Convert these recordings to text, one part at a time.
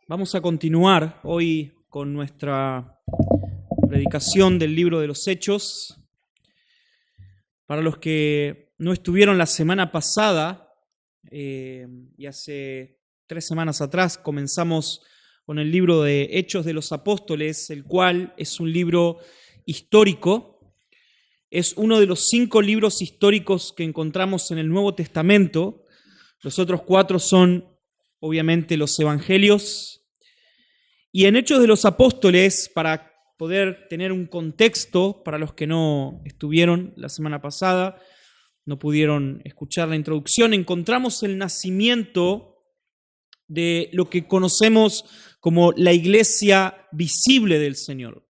Vamos a continuar hoy con nuestra predicación del libro de los Hechos. Para los que no estuvieron la semana pasada y hace 3 semanas atrás, comenzamos con el libro de Hechos de los Apóstoles, el cual es un libro histórico. Es uno de los 5 libros históricos que encontramos en el Nuevo Testamento. Los otros 4 son, obviamente, los Evangelios. Y en Hechos de los Apóstoles, para poder tener un contexto para los que no estuvieron la semana pasada, no pudieron escuchar la introducción, encontramos el nacimiento de lo que conocemos como la iglesia visible del Señor.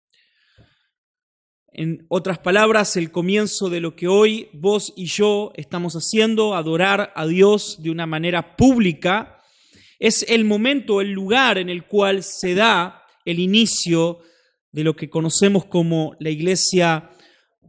En otras palabras, el comienzo de lo que hoy vos y yo estamos haciendo, adorar a Dios de una manera pública, es el momento, el lugar en el cual se da el inicio de lo que conocemos como la iglesia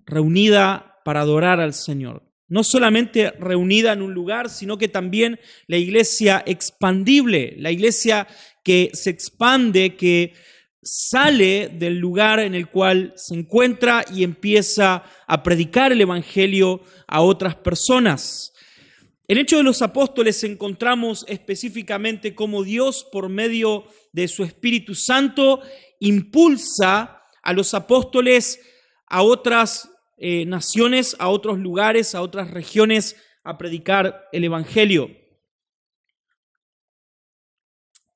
reunida para adorar al Señor. No solamente reunida en un lugar, sino que también la iglesia expandible, la iglesia que se expande, que sale del lugar en el cual se encuentra y empieza a predicar el evangelio a otras personas. En Hechos de los Apóstoles encontramos específicamente cómo Dios, por medio de su Espíritu Santo, impulsa a los apóstoles a otras naciones, a otros lugares, a otras regiones, a predicar el Evangelio.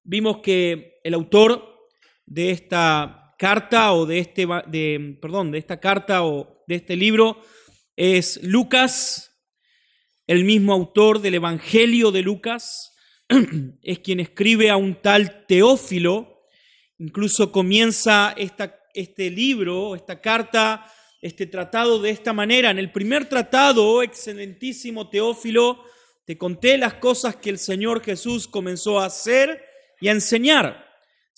Vimos que el autor de esta carta o de este libro es Lucas. El mismo autor del Evangelio de Lucas es quien escribe a un tal Teófilo. Incluso comienza este libro, esta carta, este tratado de esta manera. En el primer tratado, excelentísimo Teófilo, te conté las cosas que el Señor Jesús comenzó a hacer y a enseñar.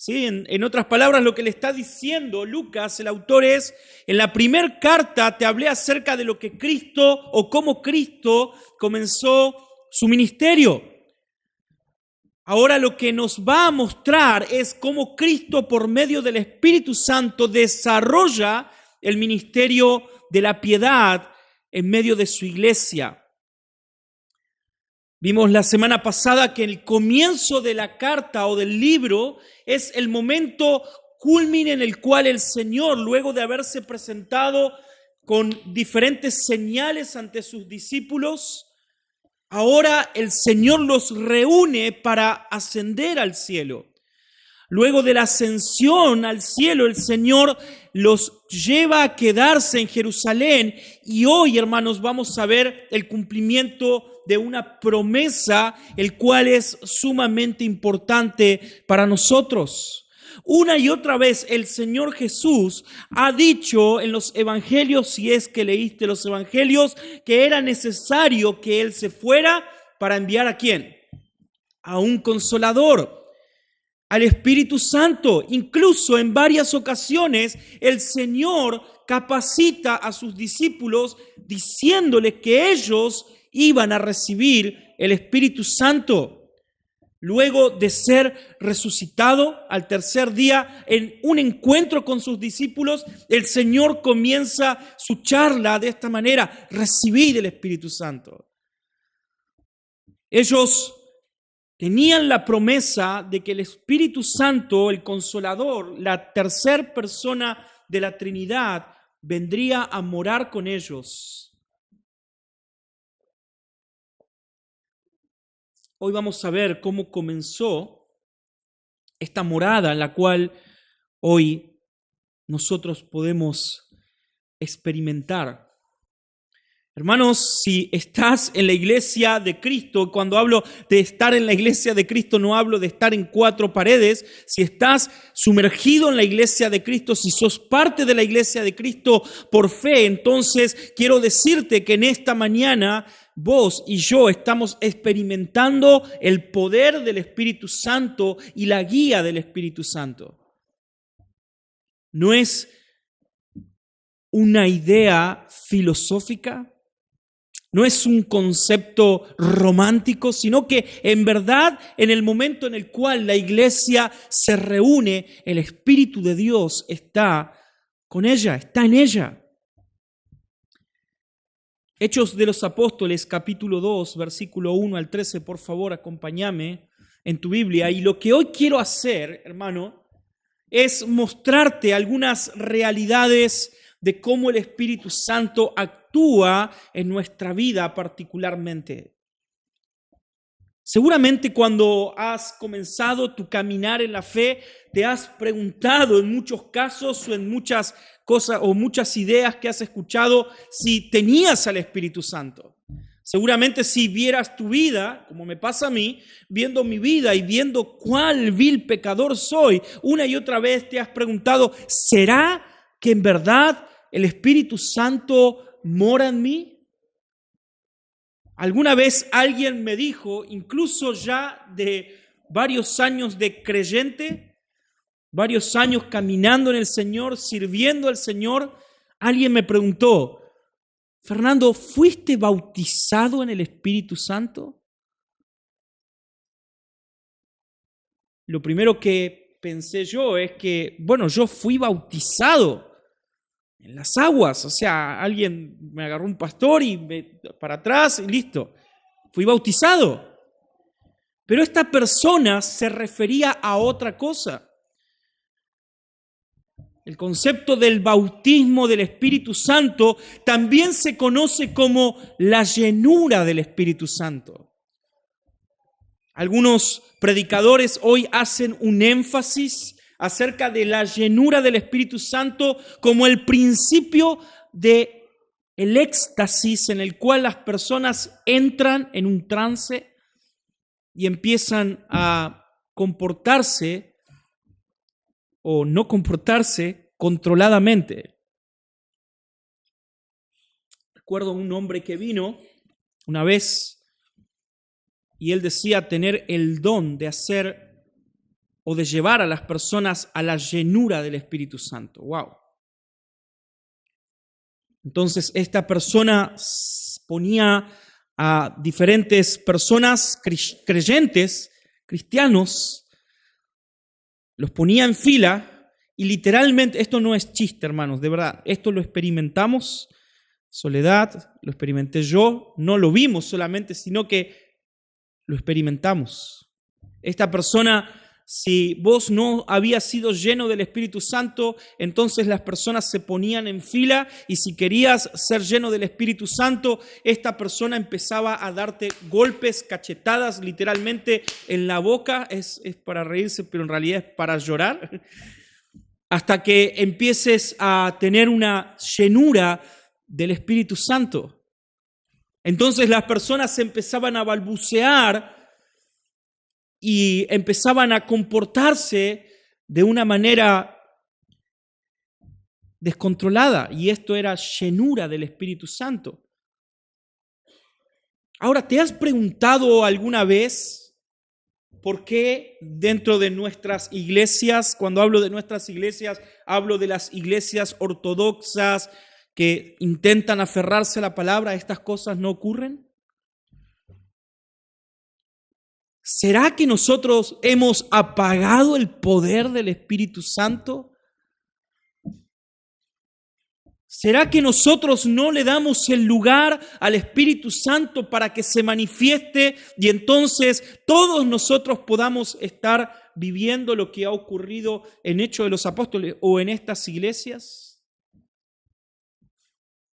¿Sí? En otras palabras, lo que le está diciendo Lucas, el autor, es: en la primera carta te hablé acerca de lo que Cristo o cómo Cristo comenzó su ministerio. Ahora lo que nos va a mostrar es cómo Cristo, por medio del Espíritu Santo, desarrolla el ministerio de la piedad en medio de su iglesia. Vimos la semana pasada que el comienzo de la carta o del libro es el momento culmine en el cual el Señor, luego de haberse presentado con diferentes señales ante sus discípulos, ahora el Señor los reúne para ascender al cielo. Luego de la ascensión al cielo, el Señor los lleva a quedarse en Jerusalén. Y hoy, hermanos, vamos a ver el cumplimiento de una promesa, el cual es sumamente importante para nosotros. Una y otra vez el Señor Jesús ha dicho en los evangelios, si es que leíste los evangelios, que era necesario que Él se fuera para enviar ¿a quién? A un consolador, al Espíritu Santo. Incluso en varias ocasiones el Señor capacita a sus discípulos diciéndoles que ellos iban a recibir el Espíritu Santo. Luego de ser resucitado al tercer día en un encuentro con sus discípulos, el Señor comienza su charla de esta manera: recibid el Espíritu Santo. Ellos tenían la promesa de que el Espíritu Santo, el Consolador, la tercera persona de la Trinidad, vendría a morar con ellos. Hoy vamos a ver cómo comenzó esta morada en la cual hoy nosotros podemos experimentar. Hermanos, si estás en la iglesia de Cristo, cuando hablo de estar en la iglesia de Cristo, no hablo de estar en 4 paredes. Si estás sumergido en la iglesia de Cristo, si sos parte de la iglesia de Cristo por fe, entonces quiero decirte que en esta mañana vos y yo estamos experimentando el poder del Espíritu Santo y la guía del Espíritu Santo. No es una idea filosófica, No es un concepto romántico, sino que en verdad, en el momento en el cual la iglesia se reúne, el Espíritu de Dios está con ella, está en ella. Hechos de los Apóstoles, capítulo 2, versículo 1 al 13, por favor, acompáñame en tu Biblia. Y lo que hoy quiero hacer, hermano, es mostrarte algunas realidades de cómo el Espíritu Santo actúa en nuestra vida particularmente. Seguramente cuando has comenzado tu caminar en la fe, te has preguntado en muchos casos o en muchas cosas o muchas ideas que has escuchado si tenías al Espíritu Santo. Seguramente si vieras tu vida, como me pasa a mí, viendo mi vida y viendo cuál vil pecador soy, una y otra vez te has preguntado, ¿será que en verdad el Espíritu Santo mora en mí? Alguna vez alguien me dijo, incluso ya de varios años de creyente, varios años caminando en el Señor, sirviendo al Señor, alguien me preguntó, Fernando, ¿fuiste bautizado en el Espíritu Santo? Lo primero que pensé yo es que, bueno, yo fui bautizado en las aguas, o sea, alguien me agarró un pastor y para atrás y listo, fui bautizado. Pero esta persona se refería a otra cosa. El concepto del bautismo del Espíritu Santo también se conoce como la llenura del Espíritu Santo. Algunos predicadores hoy hacen un énfasis acerca de la llenura del Espíritu Santo como el principio del éxtasis en el cual las personas entran en un trance y empiezan a comportarse o no comportarse controladamente. Recuerdo un hombre que vino una vez y él decía tener el don de hacer o de llevar a las personas a la llenura del Espíritu Santo. ¡Wow! Entonces esta persona ponía a diferentes personas creyentes, cristianos, los ponía en fila y literalmente, esto no es chiste, hermanos, de verdad, esto lo experimentamos, Soledad, lo experimenté yo, no lo vimos solamente, sino que lo experimentamos. Esta persona, si vos no habías sido lleno del Espíritu Santo, entonces las personas se ponían en fila y si querías ser lleno del Espíritu Santo, esta persona empezaba a darte golpes, cachetadas literalmente en la boca, es para reírse, pero en realidad es para llorar, hasta que empieces a tener una llenura del Espíritu Santo. Entonces las personas empezaban a balbucear y empezaban a comportarse de una manera descontrolada, y esto era llenura del Espíritu Santo. Ahora, ¿te has preguntado alguna vez por qué dentro de nuestras iglesias, cuando hablo de nuestras iglesias, hablo de las iglesias ortodoxas que intentan aferrarse a la palabra, estas cosas no ocurren? ¿Será que nosotros hemos apagado el poder del Espíritu Santo? ¿Será que nosotros no le damos el lugar al Espíritu Santo para que se manifieste y entonces todos nosotros podamos estar viviendo lo que ha ocurrido en Hechos de los Apóstoles o en estas iglesias?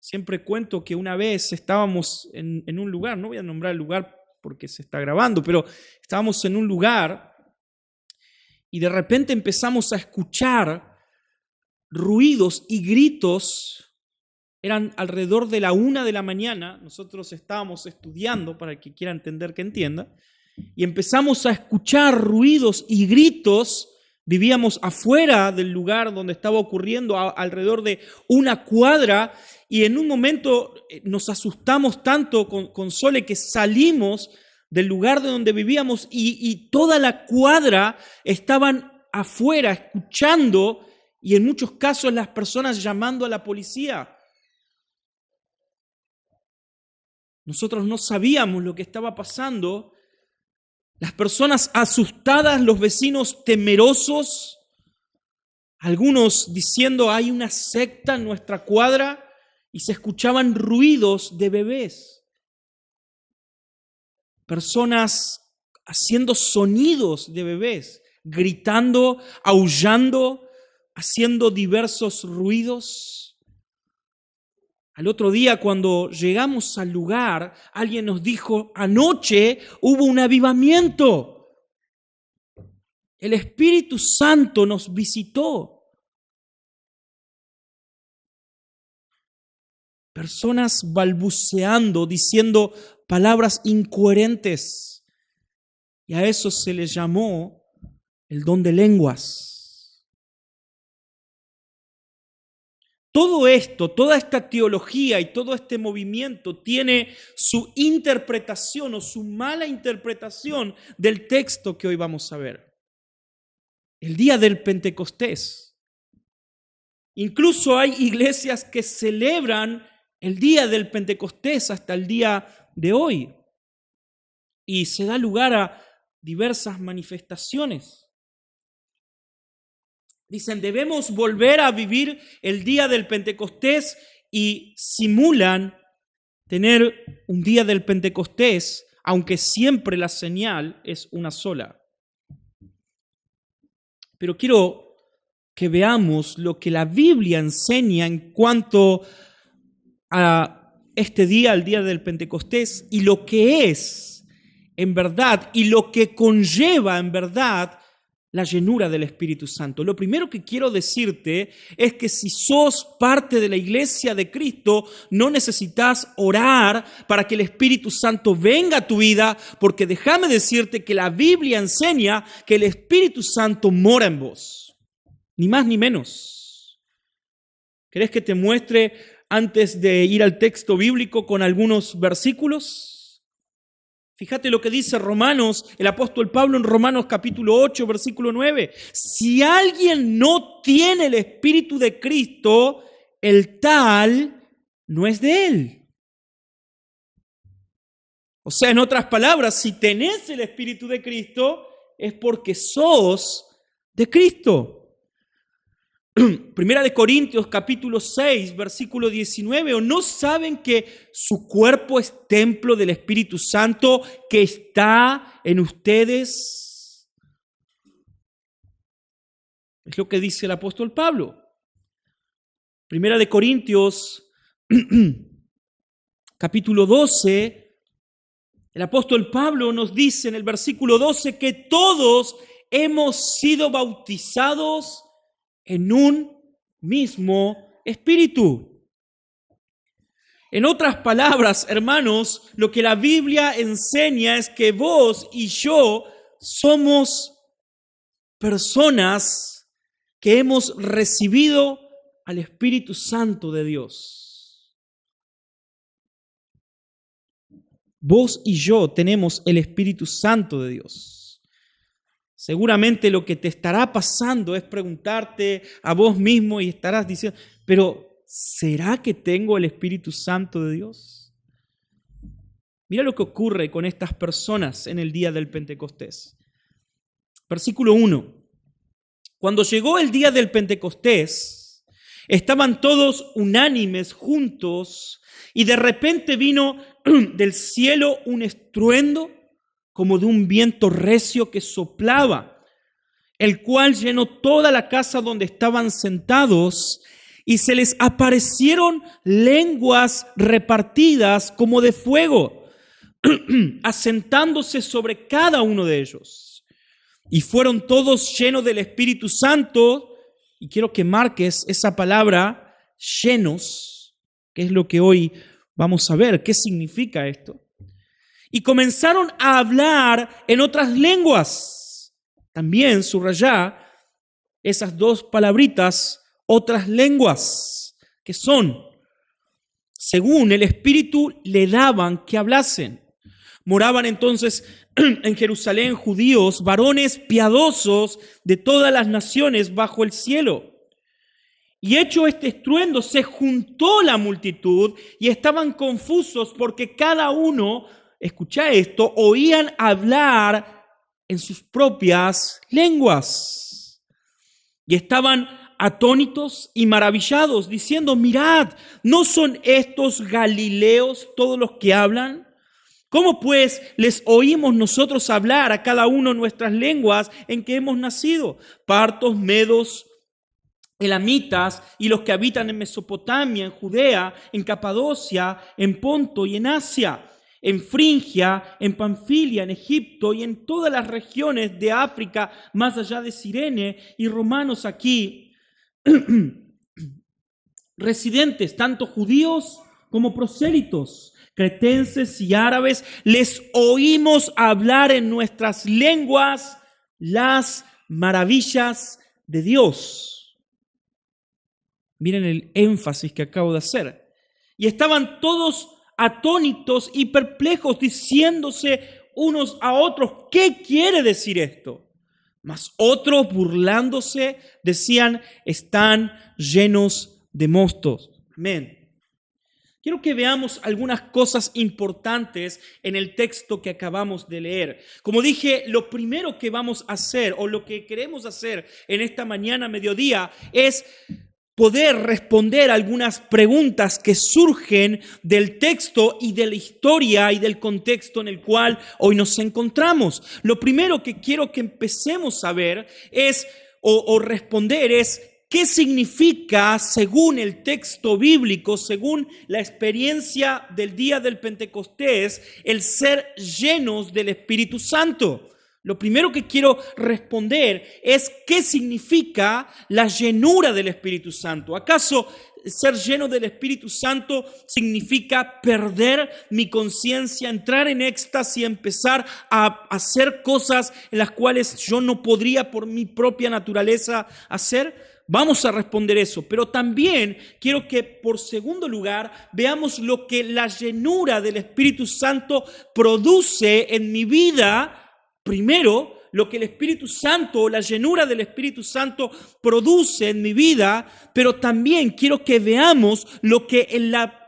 Siempre cuento que una vez estábamos en un lugar, no voy a nombrar el lugar porque se está grabando, pero estábamos en un lugar y de repente empezamos a escuchar ruidos y gritos. Eran alrededor de la 1 de la mañana, nosotros estábamos estudiando, para el que quiera entender que entienda, y empezamos a escuchar ruidos y gritos. Vivíamos afuera del lugar donde estaba ocurriendo, alrededor de 1 cuadra, y en un momento nos asustamos tanto con Sole que salimos del lugar de donde vivíamos y toda la cuadra estaban afuera escuchando y en muchos casos las personas llamando a la policía. Nosotros no sabíamos lo que estaba pasando. Las personas asustadas, los vecinos temerosos, algunos diciendo hay una secta en nuestra cuadra, y se escuchaban ruidos de bebés. Personas haciendo sonidos de bebés, gritando, aullando, haciendo diversos ruidos. Al otro día, cuando llegamos al lugar, alguien nos dijo, anoche hubo un avivamiento. El Espíritu Santo nos visitó. Personas balbuceando, diciendo palabras incoherentes. Y a eso se le llamó el don de lenguas. Todo esto, toda esta teología y todo este movimiento tiene su interpretación o su mala interpretación del texto que hoy vamos a ver. El día del Pentecostés. Incluso hay iglesias que celebran el día del Pentecostés hasta el día de hoy. Y se da lugar a diversas manifestaciones. Dicen, debemos volver a vivir el día del Pentecostés y simulan tener un día del Pentecostés, aunque siempre la señal es una sola. Pero quiero que veamos lo que la Biblia enseña en cuanto a este día, el día del Pentecostés, y lo que es en verdad y lo que conlleva en verdad la llenura del Espíritu Santo. Lo primero que quiero decirte es que si sos parte de la iglesia de Cristo, no necesitas orar para que el Espíritu Santo venga a tu vida, porque déjame decirte que la Biblia enseña que el Espíritu Santo mora en vos. Ni más ni menos. ¿Querés que te muestre antes de ir al texto bíblico con algunos versículos? Fíjate lo que dice Romanos, el apóstol Pablo en Romanos capítulo 8, versículo 9. Si alguien no tiene el Espíritu de Cristo, el tal no es de él. O sea, en otras palabras, si tenés el Espíritu de Cristo, es porque sos de Cristo. Primera de Corintios capítulo 6, versículo 19, ¿o no saben que su cuerpo es templo del Espíritu Santo que está en ustedes? Es lo que dice el apóstol Pablo. Primera de Corintios capítulo 12, el apóstol Pablo nos dice en el versículo 12 que todos hemos sido bautizados en un mismo espíritu. En otras palabras, hermanos, lo que la Biblia enseña es que vos y yo somos personas que hemos recibido al Espíritu Santo de Dios. Vos y yo tenemos el Espíritu Santo de Dios. Seguramente lo que te estará pasando es preguntarte a vos mismo y estarás diciendo, pero ¿será que tengo el Espíritu Santo de Dios? Mira lo que ocurre con estas personas en el día del Pentecostés. Versículo 1. Cuando llegó el día del Pentecostés, estaban todos unánimes juntos y de repente vino del cielo un estruendo como de un viento recio que soplaba, el cual llenó toda la casa donde estaban sentados, y se les aparecieron lenguas repartidas como de fuego, asentándose sobre cada uno de ellos. Y fueron todos llenos del Espíritu Santo, y quiero que marques esa palabra, llenos, que es lo que hoy vamos a ver. ¿Qué significa esto? Y comenzaron a hablar en otras lenguas. También subrayá esas dos palabritas, otras lenguas, que son, según el Espíritu, le daban que hablasen. Moraban entonces en Jerusalén judíos, varones piadosos de todas las naciones bajo el cielo. Y hecho este estruendo, se juntó la multitud y estaban confusos porque cada uno, escucha esto, oían hablar en sus propias lenguas. Y estaban atónitos y maravillados, diciendo, mirad, ¿no son estos galileos todos los que hablan? ¿Cómo pues les oímos nosotros hablar a cada uno nuestras lenguas en que hemos nacido? Partos, medos, elamitas y los que habitan en Mesopotamia, en Judea, en Capadocia, en Ponto y en Asia, en Frigia, en Panfilia, en Egipto y en todas las regiones de África, más allá de Cirene, y romanos aquí, residentes, tanto judíos como prosélitos, cretenses y árabes, les oímos hablar en nuestras lenguas las maravillas de Dios. Miren el énfasis que acabo de hacer. Y estaban todos atónitos y perplejos, diciéndose unos a otros, ¿qué quiere decir esto? Mas otros, burlándose, decían, están llenos de mostos. Amén. Quiero que veamos algunas cosas importantes en el texto que acabamos de leer. Como dije, lo primero que vamos a hacer, o lo que queremos hacer en esta mañana, mediodía, es poder responder algunas preguntas que surgen del texto y de la historia y del contexto en el cual hoy nos encontramos. Lo primero que quiero que empecemos a ver es, o responder es, ¿qué significa, según el texto bíblico, según la experiencia del día del Pentecostés, el ser llenos del Espíritu Santo? Lo primero que quiero responder es ¿qué significa la llenura del Espíritu Santo? ¿Acaso ser lleno del Espíritu Santo significa perder mi conciencia, entrar en éxtasis y empezar a hacer cosas en las cuales yo no podría por mi propia naturaleza hacer? Vamos a responder eso, pero también quiero que por segundo lugar veamos lo que la llenura del Espíritu Santo produce en mi vida. Primero, lo que el Espíritu Santo, la llenura del Espíritu Santo produce en mi vida, pero también quiero que veamos lo que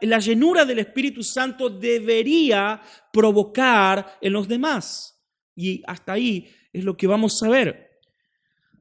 la llenura del Espíritu Santo debería provocar en los demás. Y hasta ahí es lo que vamos a ver.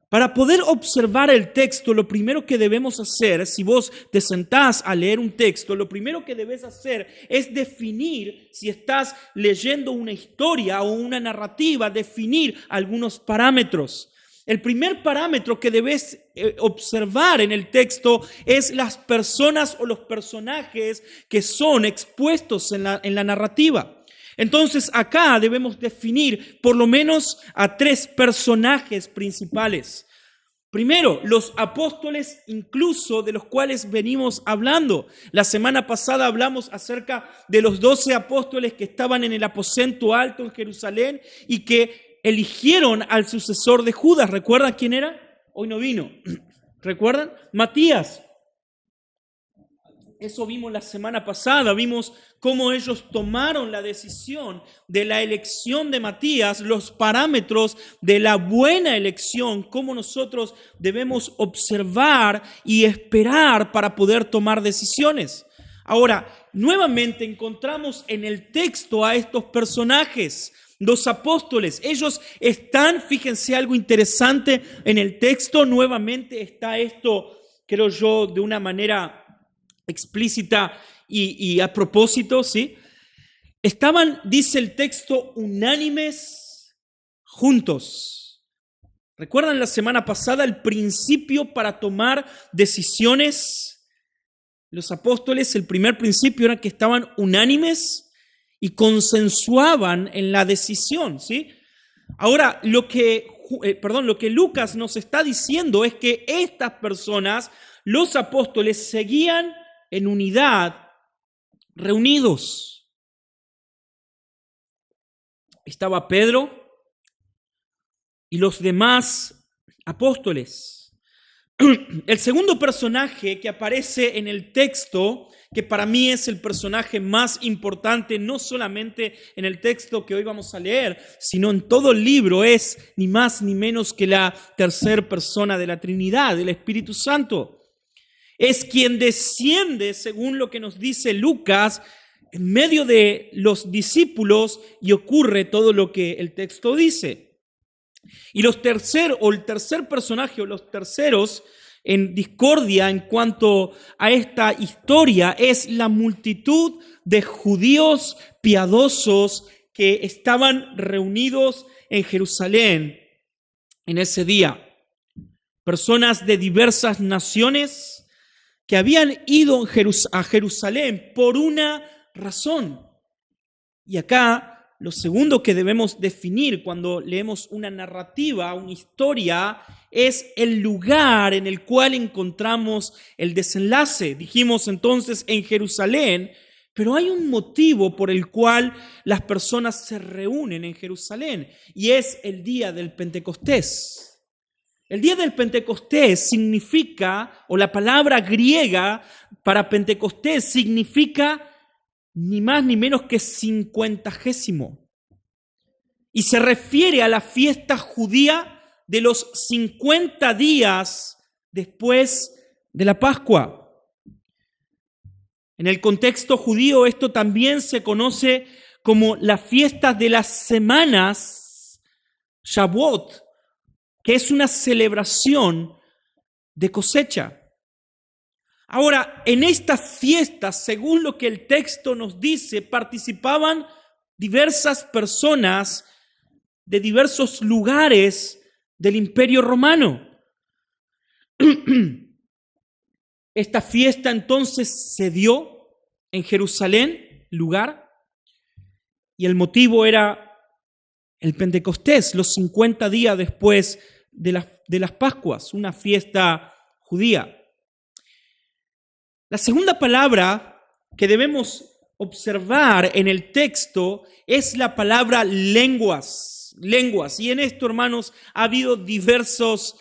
Para poder observar el texto, lo primero que debemos hacer, si vos te sentás a leer un texto, lo primero que debes hacer es definir, si estás leyendo una historia o una narrativa, definir algunos parámetros. El primer parámetro que debes observar en el texto es las personas o los personajes que son expuestos en la narrativa. Entonces acá debemos definir por lo menos a 3 personajes principales. Primero, los apóstoles, incluso de los cuales venimos hablando. La semana pasada hablamos acerca de los 12 apóstoles que estaban en el aposento alto en Jerusalén y que eligieron al sucesor de Judas. ¿Recuerdan quién era? Hoy no vino. ¿Recuerdan? Matías. Eso vimos la semana pasada, vimos cómo ellos tomaron la decisión de la elección de Matías, los parámetros de la buena elección, cómo nosotros debemos observar y esperar para poder tomar decisiones. Ahora, nuevamente encontramos en el texto a estos personajes, los apóstoles. Ellos están, fíjense algo interesante en el texto, nuevamente está esto, creo yo, de una manera explícita y a propósito, ¿sí? Estaban, dice el texto, unánimes juntos. ¿Recuerdan la semana pasada el principio para tomar decisiones? Los apóstoles, el primer principio era que estaban unánimes y consensuaban en la decisión, ¿sí? Ahora, lo que Lucas nos está diciendo es que estas personas, los apóstoles, seguían en unidad, reunidos. Estaba Pedro y los demás apóstoles. El segundo personaje que aparece en el texto, que para mí es el personaje más importante, no solamente en el texto que hoy vamos a leer, sino en todo el libro, es ni más ni menos que la tercera persona de la Trinidad, el Espíritu Santo. es quien desciende, según lo que nos dice Lucas, en medio de los discípulos y ocurre todo lo que el texto dice. Y el tercer personaje o los terceros en discordia en cuanto a esta historia es la multitud de judíos piadosos que estaban reunidos en Jerusalén en ese día. Personas de diversas naciones que habían ido a Jerusalén por una razón. Y acá lo segundo que debemos definir cuando leemos una narrativa, una historia, es el lugar en el cual encontramos el desenlace. Dijimos entonces en Jerusalén, pero hay un motivo por el cual las personas se reúnen en Jerusalén y es el día del Pentecostés. El día del Pentecostés significa, o la palabra griega para Pentecostés significa ni más ni menos que 50º. Y se refiere a la fiesta judía de los 50 días después de la Pascua. En el contexto judío esto también se conoce como la fiesta de las semanas, Shavuot, que es una celebración de cosecha. Ahora, en estas fiestas, según lo que el texto nos dice, participaban diversas personas de diversos lugares del Imperio Romano. Esta fiesta entonces se dio en Jerusalén, lugar, y el motivo era el Pentecostés, los 50 días después de las Pascuas, una fiesta judía. La segunda palabra que debemos observar en el texto es la palabra lenguas. Y en esto, hermanos, ha habido diversas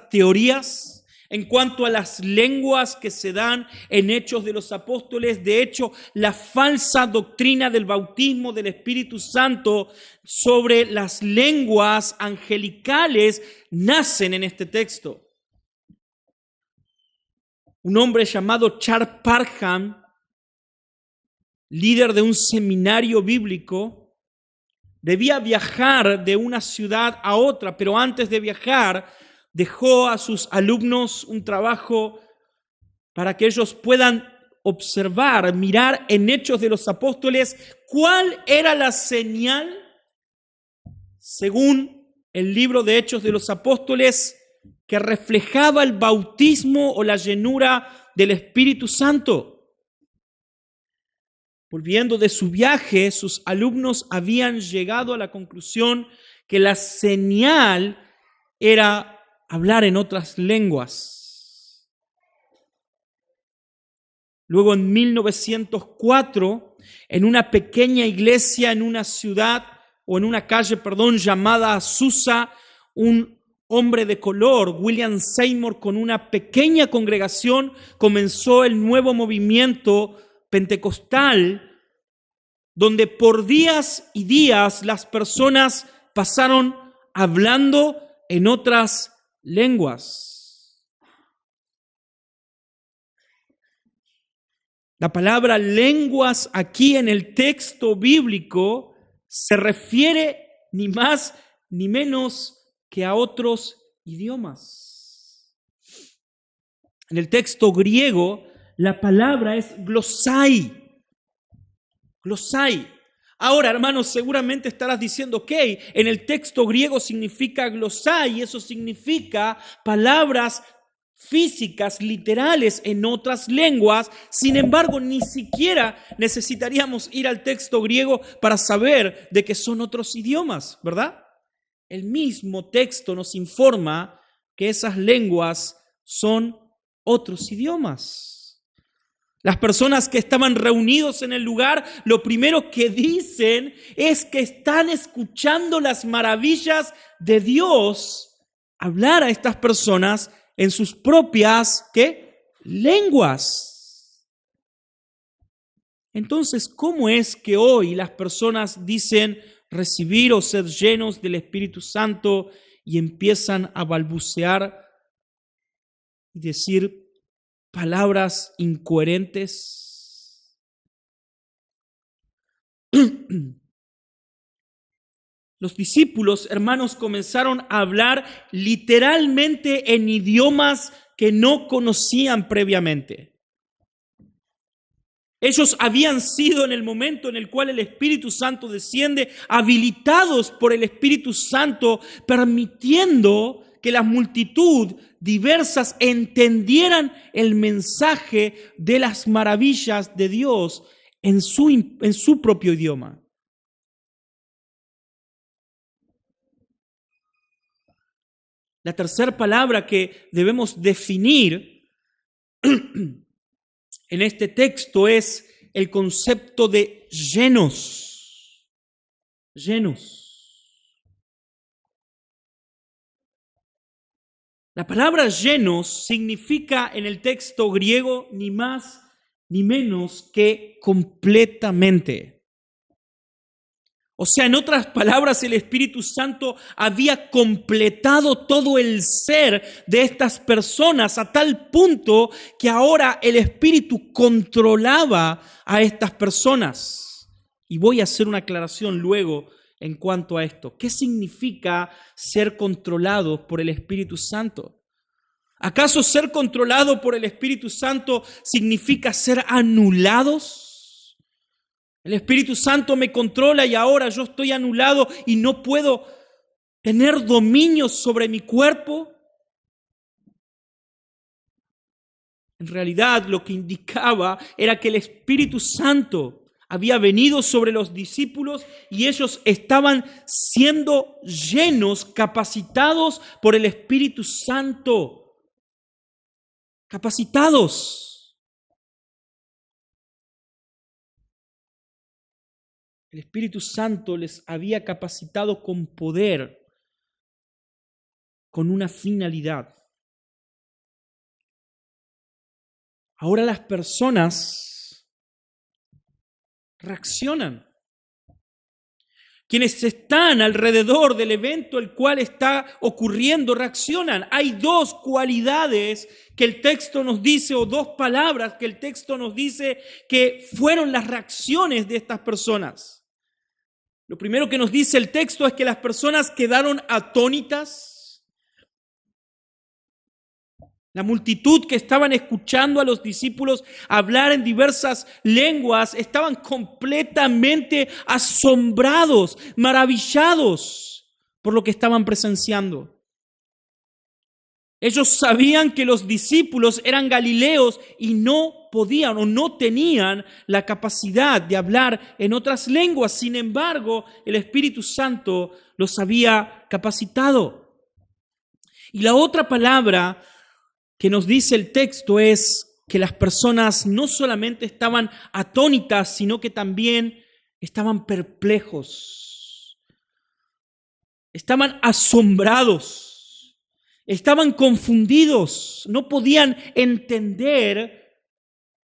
teorías en cuanto a las lenguas que se dan en Hechos de los Apóstoles. De hecho, la falsa doctrina del bautismo del Espíritu Santo sobre las lenguas angelicales nacen en este texto. Un hombre llamado Char Parham, líder de un seminario bíblico, debía viajar de una ciudad a otra, pero antes de viajar dejó a sus alumnos un trabajo para que ellos puedan observar, mirar en Hechos de los Apóstoles cuál era la señal, según el libro de Hechos de los Apóstoles, que reflejaba el bautismo o la llenura del Espíritu Santo. Volviendo de su viaje, sus alumnos habían llegado a la conclusión que la señal era hablar en otras lenguas. Luego, en 1904, en una pequeña iglesia en una ciudad, o en una calle, llamada Azusa, un hombre de color, William Seymour, con una pequeña congregación, comenzó el nuevo movimiento pentecostal, donde por días y días las personas pasaron hablando en otras lenguas. La palabra lenguas aquí en el texto bíblico se refiere ni más ni menos que a otros idiomas. En el texto griego, la palabra es glosai. Glosai. Ahora, hermanos, seguramente estarás diciendo, ok, en el texto griego significa glosai, y eso significa palabras físicas, literales en otras lenguas. Sin embargo, ni siquiera necesitaríamos ir al texto griego para saber de que son otros idiomas, ¿verdad? El mismo texto nos informa que esas lenguas son otros idiomas. Las personas que estaban reunidos en el lugar, lo primero que dicen es que están escuchando las maravillas de Dios hablar a estas personas en sus propias, ¿qué? Lenguas. Entonces, ¿cómo es que hoy las personas dicen recibir o ser llenos del Espíritu Santo y empiezan a balbucear y decir palabras incoherentes. Los discípulos, hermanos, comenzaron a hablar literalmente en idiomas que no conocían previamente. Ellos habían sido en el momento en el cual el Espíritu Santo desciende, habilitados por el Espíritu Santo, permitiendo que la multitud diversas entendieran el mensaje de las maravillas de Dios en su propio idioma. La tercera palabra que debemos definir en este texto es el concepto de llenos. Llenos. La palabra llenos significa en el texto griego ni más ni menos que completamente. O sea, en otras palabras, el Espíritu Santo había completado todo el ser de estas personas a tal punto que ahora el Espíritu controlaba a estas personas. Y voy a hacer una aclaración luego en cuanto a esto. ¿Qué significa ser controlados por el Espíritu Santo? ¿Acaso ser controlado por el Espíritu Santo significa ser anulados? El Espíritu Santo me controla y ahora yo estoy anulado y no puedo tener dominio sobre mi cuerpo. En realidad lo que indicaba era que el Espíritu Santo había venido sobre los discípulos y ellos estaban siendo llenos, capacitados por el Espíritu Santo. Capacitados. El Espíritu Santo les había capacitado con poder, con una finalidad. Ahora las personas reaccionan. Quienes están alrededor del evento el cual está ocurriendo reaccionan. Hay dos cualidades que el texto nos dice, o dos palabras que el texto nos dice que fueron las reacciones de estas personas. Lo primero que nos dice el texto es que las personas quedaron atónitas. La multitud que estaban escuchando a los discípulos hablar en diversas lenguas estaban completamente asombrados, maravillados por lo que estaban presenciando. Ellos sabían que los discípulos eran galileos y no podían o no tenían la capacidad de hablar en otras lenguas. Sin embargo, el Espíritu Santo los había capacitado. Y la otra palabra que nos dice el texto es que las personas no solamente estaban atónitas, sino que también estaban perplejos. Estaban asombrados. Estaban confundidos, no podían entender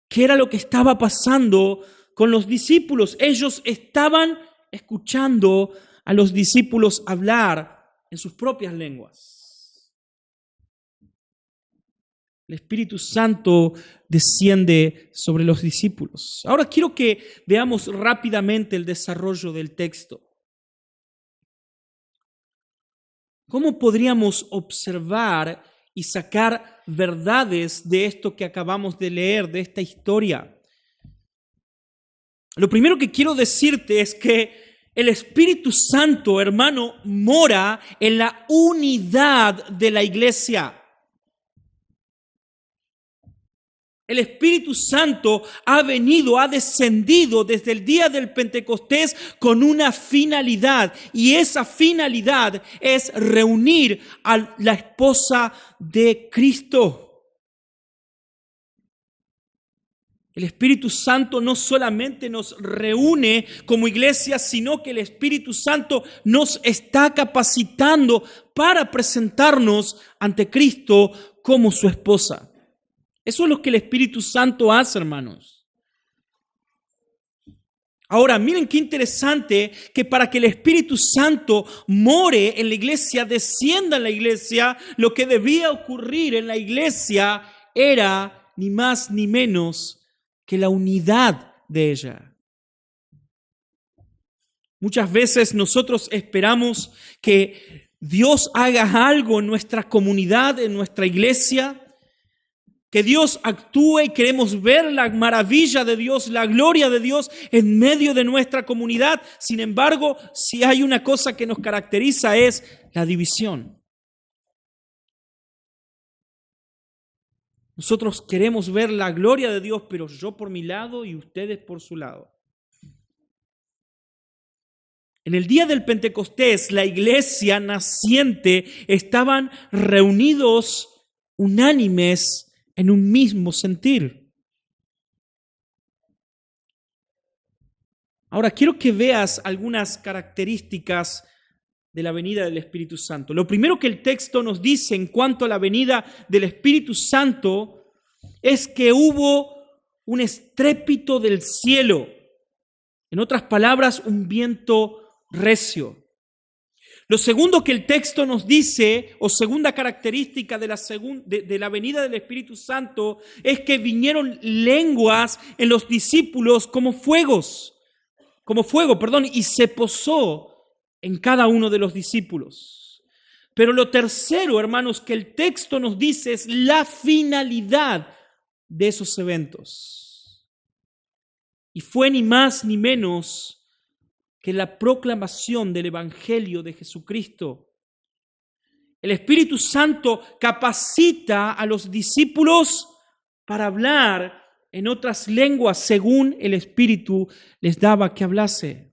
qué era lo que estaba pasando con los discípulos. Ellos estaban escuchando a los discípulos hablar en sus propias lenguas. El Espíritu Santo desciende sobre los discípulos. Ahora quiero que veamos rápidamente el desarrollo del texto. ¿Cómo podríamos observar y sacar verdades de esto que acabamos de leer, de esta historia? Lo primero que quiero decirte es que el Espíritu Santo, hermano, mora en la unidad de la iglesia. El Espíritu Santo ha venido, ha descendido desde el día del Pentecostés con una finalidad. Y esa finalidad es reunir a la esposa de Cristo. El Espíritu Santo no solamente nos reúne como iglesia, sino que el Espíritu Santo nos está capacitando para presentarnos ante Cristo como su esposa. Eso es lo que el Espíritu Santo hace, hermanos. Ahora, miren qué interesante que para que el Espíritu Santo more en la iglesia, descienda en la iglesia, lo que debía ocurrir en la iglesia era ni más ni menos que la unidad de ella. Muchas veces nosotros esperamos que Dios haga algo en nuestra comunidad, en nuestra iglesia, que Dios actúe y queremos ver la maravilla de Dios, la gloria de Dios en medio de nuestra comunidad. Sin embargo, si hay una cosa que nos caracteriza es la división. Nosotros queremos ver la gloria de Dios, pero yo por mi lado y ustedes por su lado. En el día del Pentecostés, la iglesia naciente estaban reunidos unánimes en un mismo sentir. Ahora, quiero que veas algunas características de la venida del Espíritu Santo. Lo primero que el texto nos dice en cuanto a la venida del Espíritu Santo es que hubo un estrépito del cielo. En otras palabras, un viento recio. Lo segundo que el texto nos dice, o segunda característica de la venida del Espíritu Santo, es que vinieron lenguas en los discípulos como fuego, y se posó en cada uno de los discípulos. Pero lo tercero, hermanos, que el texto nos dice es la finalidad de esos eventos. Y fue ni más ni menos que la proclamación del Evangelio de Jesucristo. El Espíritu Santo capacita a los discípulos para hablar en otras lenguas según el Espíritu les daba que hablase.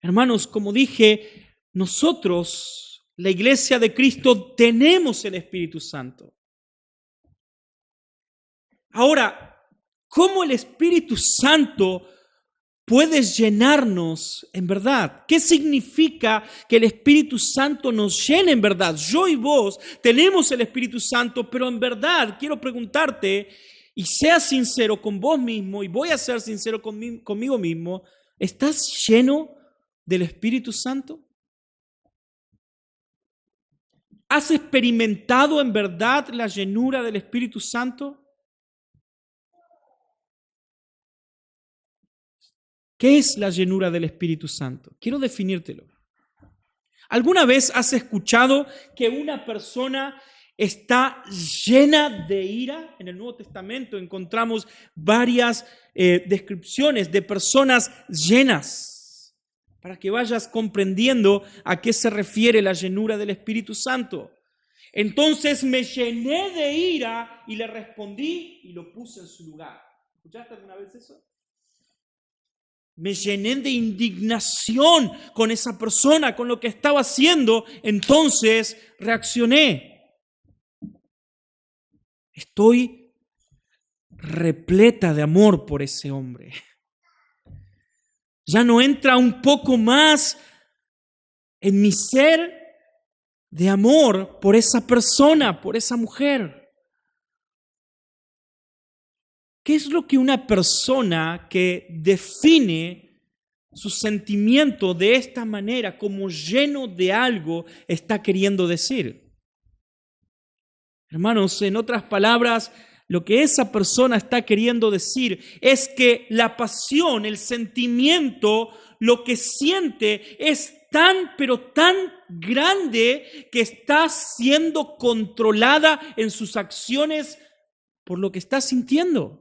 Hermanos, como dije, nosotros, la Iglesia de Cristo, tenemos el Espíritu Santo. Ahora, ¿cómo el Espíritu Santo puede llenarnos en verdad? ¿Qué significa que el Espíritu Santo nos llene en verdad? Yo y vos tenemos el Espíritu Santo, pero en verdad quiero preguntarte, y sea sincero con vos mismo, y voy a ser sincero conmigo mismo, ¿estás lleno del Espíritu Santo? ¿Has experimentado en verdad la llenura del Espíritu Santo? ¿Qué es la llenura del Espíritu Santo? Quiero definírtelo. ¿Alguna vez has escuchado que una persona está llena de ira? En el Nuevo Testamento encontramos varias descripciones de personas llenas, para que vayas comprendiendo a qué se refiere la llenura del Espíritu Santo. Entonces me llené de ira y le respondí y lo puse en su lugar. ¿Escuchaste alguna vez eso? Me llené de indignación con esa persona, con lo que estaba haciendo, entonces reaccioné. Estoy repleta de amor por ese hombre. Ya no entra un poco más en mi ser de amor por esa persona, por esa mujer. ¿Qué es lo que una persona que define su sentimiento de esta manera, como lleno de algo, está queriendo decir? Hermanos, en otras palabras, lo que esa persona está queriendo decir es que la pasión, el sentimiento, lo que siente es tan, pero tan grande que está siendo controlada en sus acciones por lo que está sintiendo.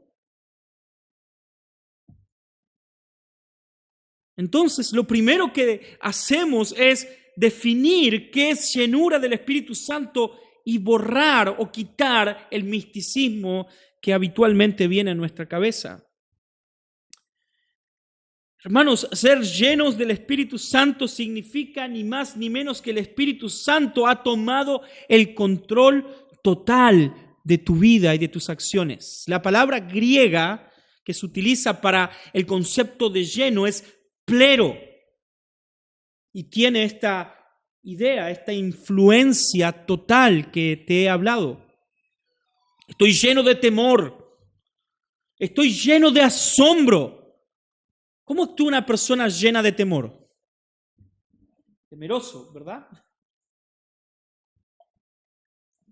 Entonces, lo primero que hacemos es definir qué es llenura del Espíritu Santo y borrar o quitar el misticismo que habitualmente viene a nuestra cabeza. Hermanos, ser llenos del Espíritu Santo significa ni más ni menos que el Espíritu Santo ha tomado el control total de tu vida y de tus acciones. La palabra griega que se utiliza para el concepto de lleno es plero, y tiene esta idea, esta influencia total que te he hablado. Estoy lleno de temor, estoy lleno de asombro. ¿Cómo actúa una persona llena de temor? Temeroso, ¿verdad?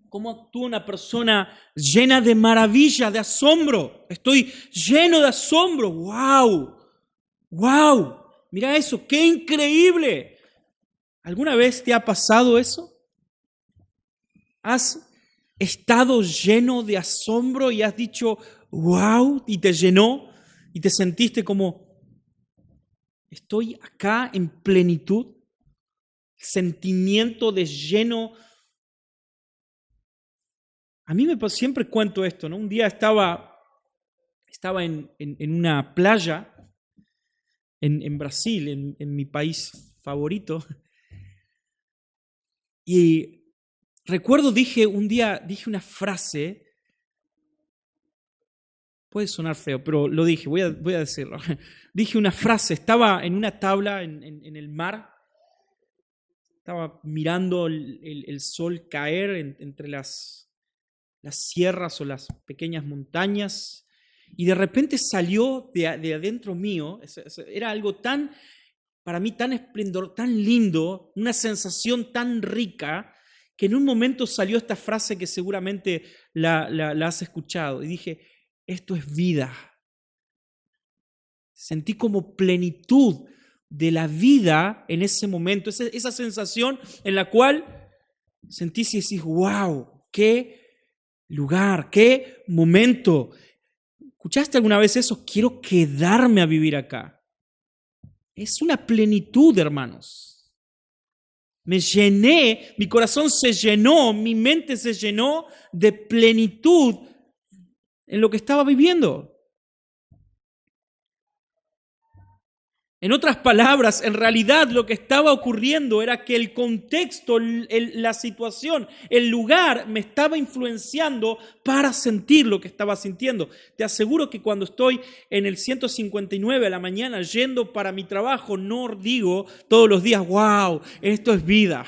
cómo actúa una persona llena de maravilla, de asombro. Estoy lleno de asombro. ¡Wow! ¡Wow! Mira eso, qué increíble. ¿Alguna vez te ha pasado eso? ¿Has estado lleno de asombro y has dicho, wow, y te llenó y te sentiste como, estoy acá en plenitud? Sentimiento de lleno. A mí siempre cuento esto, ¿no? Un día estaba en una playa en Brasil, en mi país favorito, y recuerdo un día dije una frase, puede sonar feo, pero lo dije, voy a decirlo. Dije una frase, estaba en una tabla en el mar, estaba mirando el sol caer entre las sierras o las pequeñas montañas, y de repente salió de adentro mío, era algo tan, para mí tan esplendor, tan lindo, una sensación tan rica, que en un momento salió esta frase que seguramente la has escuchado, y dije, esto es vida. Sentí como plenitud de la vida en ese momento, esa sensación en la cual sentís y decís, wow, qué lugar, qué momento. ¿Escuchaste alguna vez eso? Quiero quedarme a vivir acá. Es una plenitud, hermanos. Me llené, mi corazón se llenó, mi mente se llenó de plenitud en lo que estaba viviendo. En otras palabras, en realidad lo que estaba ocurriendo era que el contexto, la situación, el lugar me estaba influenciando para sentir lo que estaba sintiendo. Te aseguro que cuando estoy en el 159 a la mañana yendo para mi trabajo, no digo todos los días, wow, esto es vida.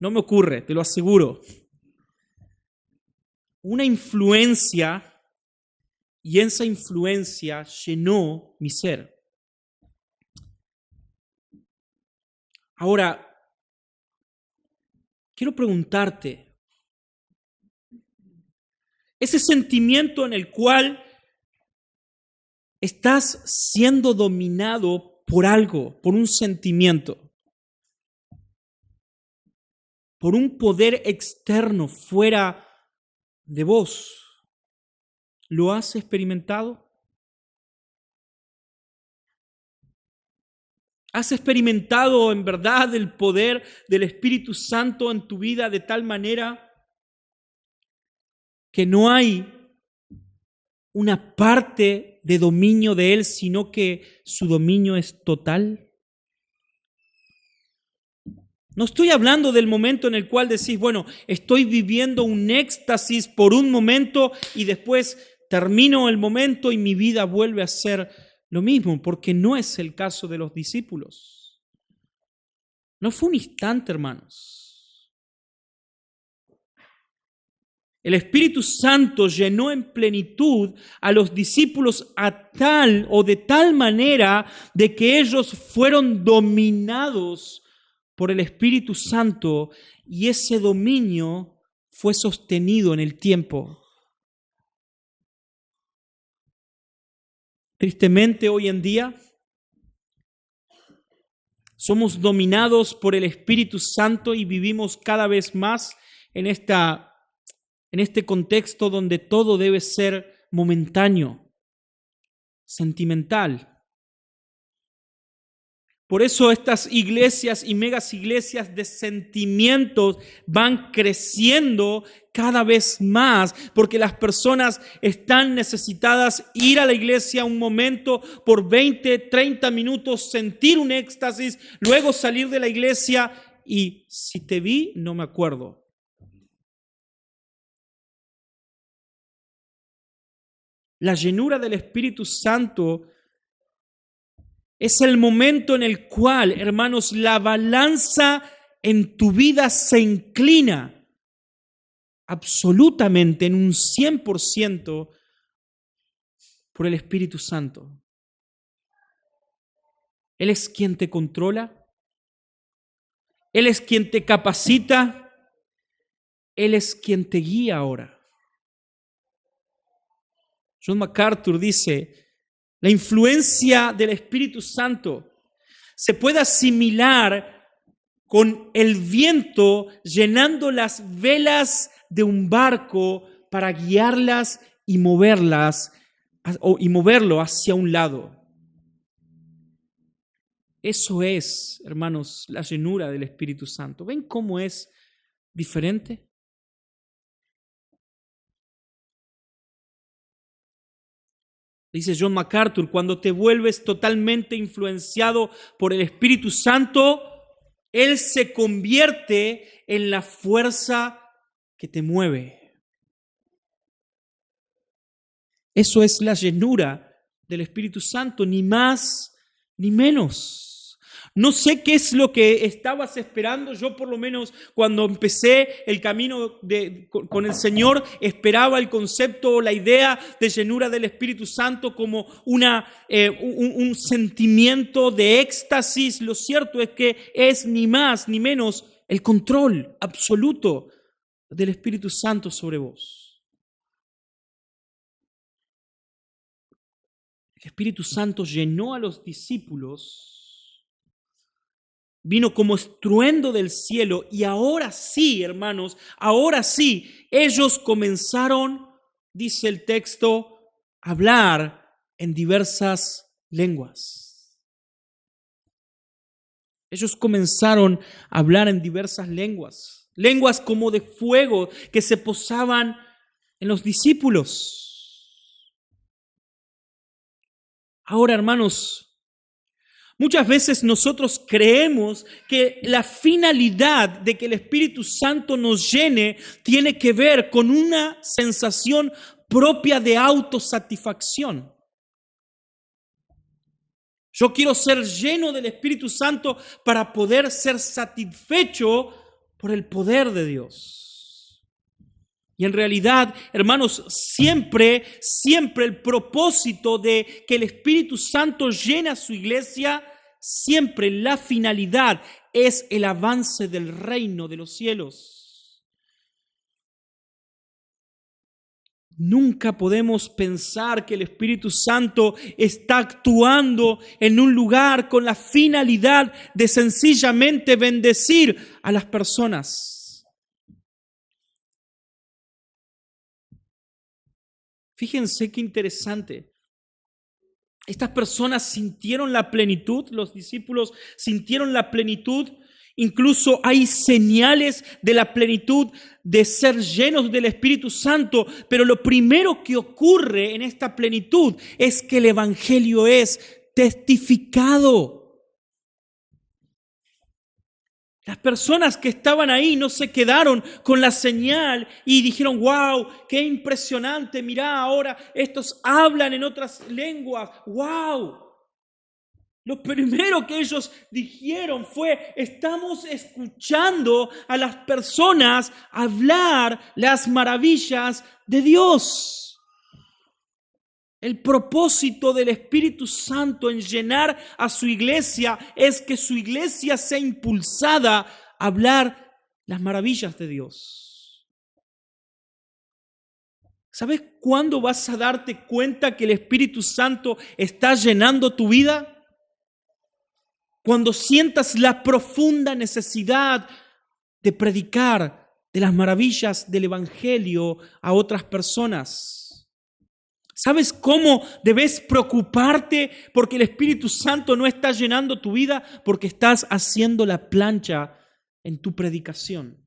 No me ocurre, te lo aseguro. Una influencia, y esa influencia llenó mi ser. Ahora, quiero preguntarte, ese sentimiento en el cual estás siendo dominado por algo, por un sentimiento, por un poder externo fuera de vos, ¿lo has experimentado? ¿Has experimentado en verdad el poder del Espíritu Santo en tu vida de tal manera que no hay una parte de dominio de Él, sino que su dominio es total? No estoy hablando del momento en el cual decís, bueno, estoy viviendo un éxtasis por un momento y después termino el momento y mi vida vuelve a ser lo mismo, porque no es el caso de los discípulos. No fue un instante, hermanos. El Espíritu Santo llenó en plenitud a los discípulos a tal o de tal manera de que ellos fueron dominados por el Espíritu Santo y ese dominio fue sostenido en el tiempo. Tristemente, hoy en día somos dominados por el Espíritu Santo y vivimos cada vez más en este contexto donde todo debe ser momentáneo, sentimental. Por eso estas iglesias y megas iglesias de sentimientos van creciendo cada vez más, porque las personas están necesitadas ir a la iglesia un momento por 20, 30 minutos, sentir un éxtasis, luego salir de la iglesia y si te vi, no me acuerdo. La llenura del Espíritu Santo es el momento en el cual, hermanos, la balanza en tu vida se inclina absolutamente en un 100% por el Espíritu Santo. Él es quien te controla, Él es quien te capacita, Él es quien te guía ahora. John MacArthur dice, la influencia del Espíritu Santo se puede asimilar con el viento llenando las velas de un barco para guiarlas y moverlo hacia un lado. Eso es, hermanos, la llenura del Espíritu Santo. ¿Ven cómo es diferente? Dice John MacArthur, cuando te vuelves totalmente influenciado por el Espíritu Santo, Él se convierte en la fuerza que te mueve. Eso es la llenura del Espíritu Santo, ni más ni menos. No sé qué es lo que estabas esperando. Yo por lo menos cuando empecé el camino con el Señor, esperaba el concepto o la idea de llenura del Espíritu Santo como un sentimiento de éxtasis. Lo cierto es que es ni más ni menos el control absoluto del Espíritu Santo sobre vos. El Espíritu Santo llenó a los discípulos, vino como estruendo del cielo y ahora sí, hermanos, ahora sí, ellos comenzaron, dice el texto, a hablar en diversas lenguas. Ellos comenzaron a hablar en diversas lenguas, lenguas como de fuego que se posaban en los discípulos. Ahora, hermanos, muchas veces nosotros creemos que la finalidad de que el Espíritu Santo nos llene tiene que ver con una sensación propia de autosatisfacción. Yo quiero ser lleno del Espíritu Santo para poder ser satisfecho por el poder de Dios. Y en realidad, hermanos, siempre el propósito de que el Espíritu Santo llene a su iglesia, siempre la finalidad es el avance del reino de los cielos. Nunca podemos pensar que el Espíritu Santo está actuando en un lugar con la finalidad de sencillamente bendecir a las personas. Fíjense qué interesante. Estas personas sintieron la plenitud, los discípulos sintieron la plenitud, incluso hay señales de la plenitud de ser llenos del Espíritu Santo, pero lo primero que ocurre en esta plenitud es que el Evangelio es testificado. Las personas que estaban ahí no se quedaron con la señal y dijeron, wow, qué impresionante, mirá ahora, estos hablan en otras lenguas, wow. Lo primero que ellos dijeron fue, estamos escuchando a las personas hablar las maravillas de Dios. El propósito del Espíritu Santo en llenar a su iglesia es que su iglesia sea impulsada a hablar las maravillas de Dios. ¿Sabes cuándo vas a darte cuenta que el Espíritu Santo está llenando tu vida? Cuando sientas la profunda necesidad de predicar de las maravillas del Evangelio a otras personas. ¿Sabes cómo debes preocuparte porque el Espíritu Santo no está llenando tu vida? Porque estás haciendo la plancha en tu predicación.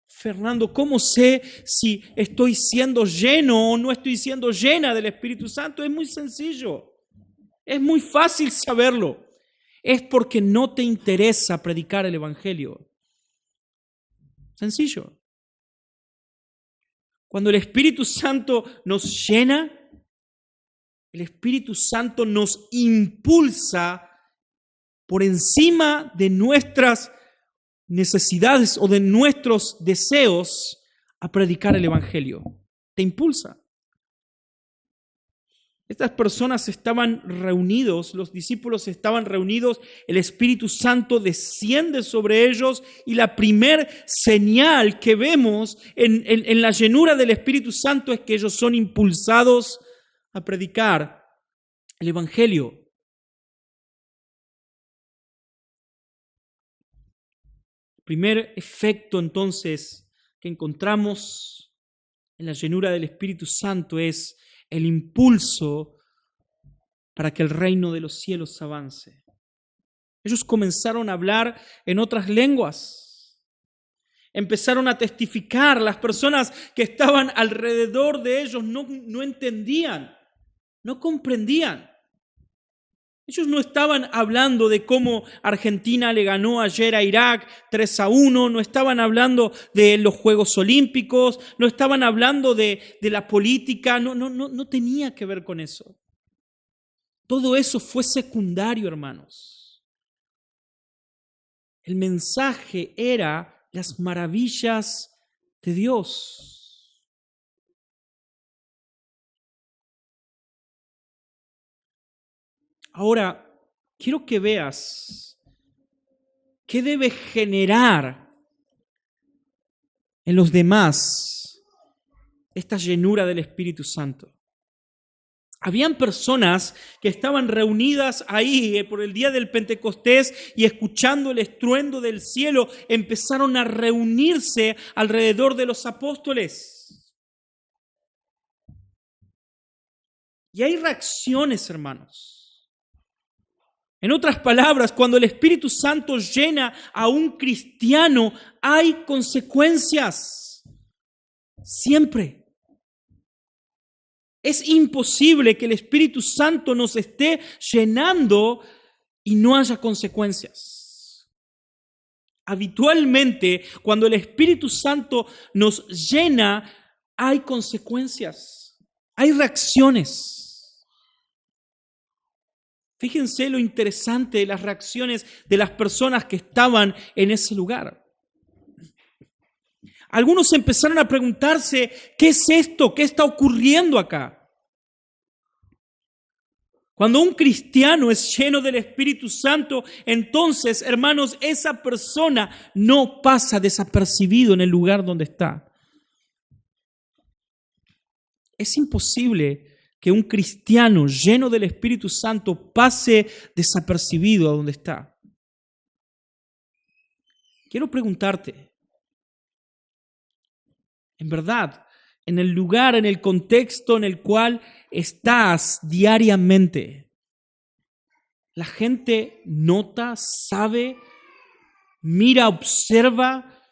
Fernando, ¿cómo sé si estoy siendo lleno o no estoy siendo llena del Espíritu Santo? Es muy sencillo. Es muy fácil saberlo. Es porque no te interesa predicar el Evangelio. Sencillo. Cuando el Espíritu Santo nos llena, el Espíritu Santo nos impulsa por encima de nuestras necesidades o de nuestros deseos a predicar el Evangelio. Te impulsa. Estas personas estaban reunidos, los discípulos estaban reunidos, el Espíritu Santo desciende sobre ellos y la primer señal que vemos en la llenura del Espíritu Santo es que ellos son impulsados a predicar el Evangelio. El primer efecto entonces que encontramos en la llenura del Espíritu Santo es el impulso para que el reino de los cielos avance. Ellos comenzaron a hablar en otras lenguas. Empezaron a testificar. Las personas que estaban alrededor de ellos no entendían, no comprendían. Ellos no estaban hablando de cómo Argentina le ganó ayer a Irak 3-1, no estaban hablando de los Juegos Olímpicos, no estaban hablando de la política, no tenía que ver con eso. Todo eso fue secundario, hermanos. El mensaje era las maravillas de Dios. Ahora, quiero que veas qué debe generar en los demás esta llenura del Espíritu Santo. Habían personas que estaban reunidas ahí por el día del Pentecostés y escuchando el estruendo del cielo, empezaron a reunirse alrededor de los apóstoles. Y hay reacciones, hermanos. En otras palabras, cuando el Espíritu Santo llena a un cristiano, hay consecuencias. Siempre. Es imposible que el Espíritu Santo nos esté llenando y no haya consecuencias. Habitualmente, cuando el Espíritu Santo nos llena, hay consecuencias, hay reacciones. Fíjense lo interesante de las reacciones de las personas que estaban en ese lugar. Algunos empezaron a preguntarse, ¿qué es esto? ¿Qué está ocurriendo acá? Cuando un cristiano es lleno del Espíritu Santo, entonces, hermanos, esa persona no pasa desapercibido en el lugar donde está. Es imposible que un cristiano lleno del Espíritu Santo pase desapercibido a donde está. Quiero preguntarte, en verdad, en el lugar, en el contexto en el cual estás diariamente, la gente nota, sabe, mira, observa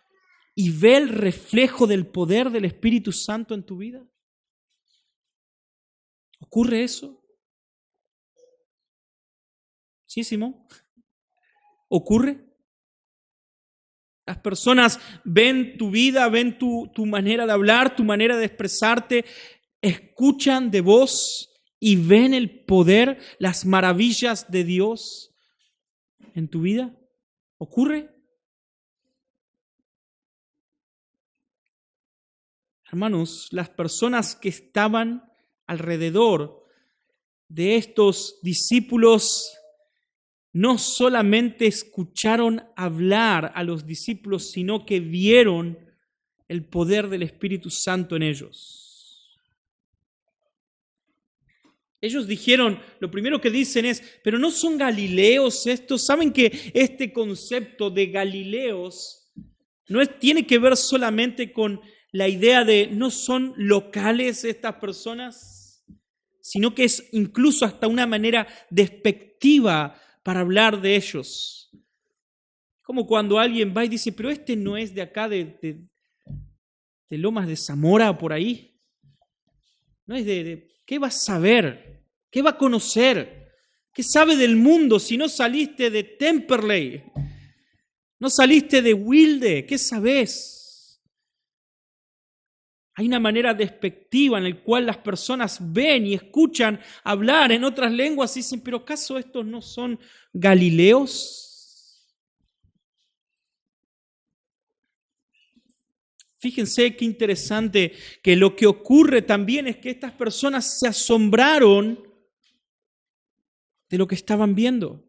y ve el reflejo del poder del Espíritu Santo en tu vida. ¿Ocurre eso? ¿Sí, Simón? ¿Ocurre? Las personas ven tu vida, ven tu manera de hablar, tu manera de expresarte, escuchan de vos y ven el poder, las maravillas de Dios en tu vida. ¿Ocurre? Hermanos, las personas que estaban alrededor de estos discípulos no solamente escucharon hablar a los discípulos, sino que vieron el poder del Espíritu Santo en ellos. Ellos dijeron, lo primero que dicen es, pero no son galileos estos. ¿Saben que este concepto de galileos tiene que ver solamente con la idea de no son locales estas personas, sino que es incluso hasta una manera despectiva para hablar de ellos? Como cuando alguien va y dice, pero este no es de acá de Lomas de Zamora, por ahí. No es ¿qué va a saber? ¿Qué va a conocer? ¿Qué sabe del mundo si no saliste de Temperley? ¿No saliste de Wilde? ¿Qué sabés? Hay una manera despectiva en la cual las personas ven y escuchan hablar en otras lenguas y dicen, ¿pero acaso estos no son galileos? Fíjense qué interesante que lo que ocurre también es que estas personas se asombraron de lo que estaban viendo.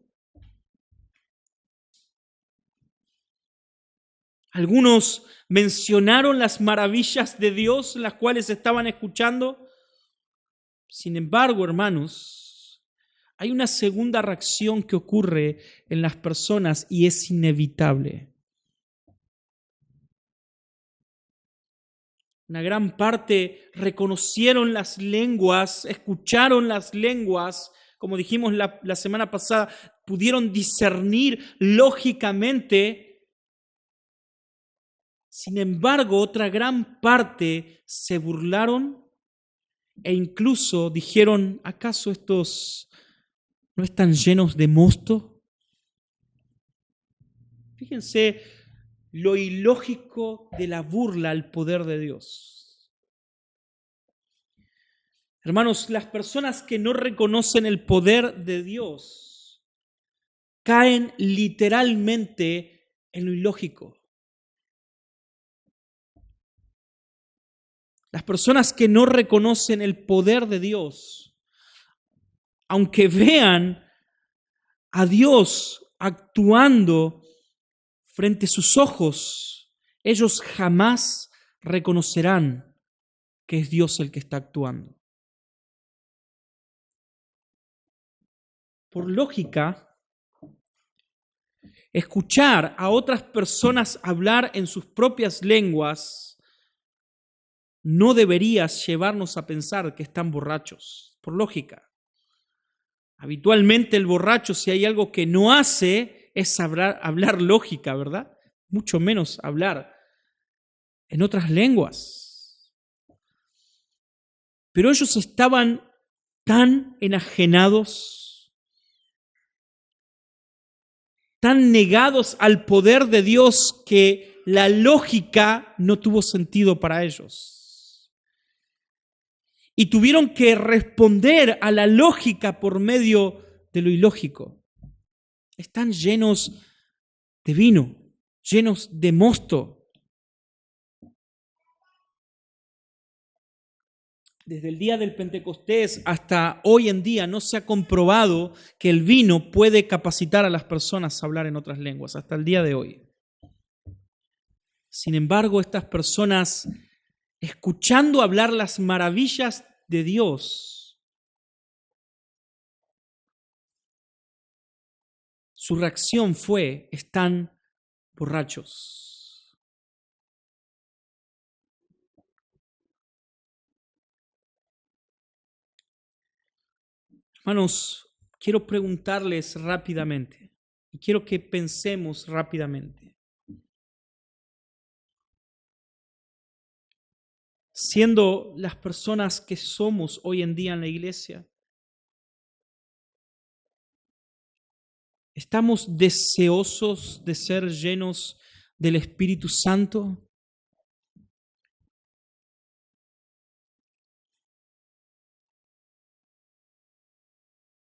Algunos mencionaron las maravillas de Dios, las cuales estaban escuchando. Sin embargo, hermanos, hay una segunda reacción que ocurre en las personas y es inevitable. Una gran parte reconocieron las lenguas, escucharon las lenguas, como dijimos la semana pasada, pudieron discernir lógicamente. Sin embargo, otra gran parte se burlaron e incluso dijeron, ¿acaso estos no están llenos de mosto? Fíjense lo ilógico de la burla al poder de Dios. Hermanos, las personas que no reconocen el poder de Dios caen literalmente en lo ilógico. Las personas que no reconocen el poder de Dios, aunque vean a Dios actuando frente a sus ojos, ellos jamás reconocerán que es Dios el que está actuando. Por lógica, escuchar a otras personas hablar en sus propias lenguas no debería llevarnos a pensar que están borrachos, por lógica. Habitualmente el borracho, si hay algo que no hace, es hablar lógica, ¿verdad? Mucho menos hablar en otras lenguas. Pero ellos estaban tan enajenados, tan negados al poder de Dios que la lógica no tuvo sentido para ellos. Y tuvieron que responder a la lógica por medio de lo ilógico. Están llenos de vino, llenos de mosto. Desde el día del Pentecostés hasta hoy en día no se ha comprobado que el vino puede capacitar a las personas a hablar en otras lenguas, hasta el día de hoy. Sin embargo, estas personas, escuchando hablar las maravillas de Dios, su reacción fue, están borrachos. Hermanos, quiero preguntarles rápidamente y quiero que pensemos rápidamente. Siendo las personas que somos hoy en día en la iglesia, ¿estamos deseosos de ser llenos del Espíritu Santo?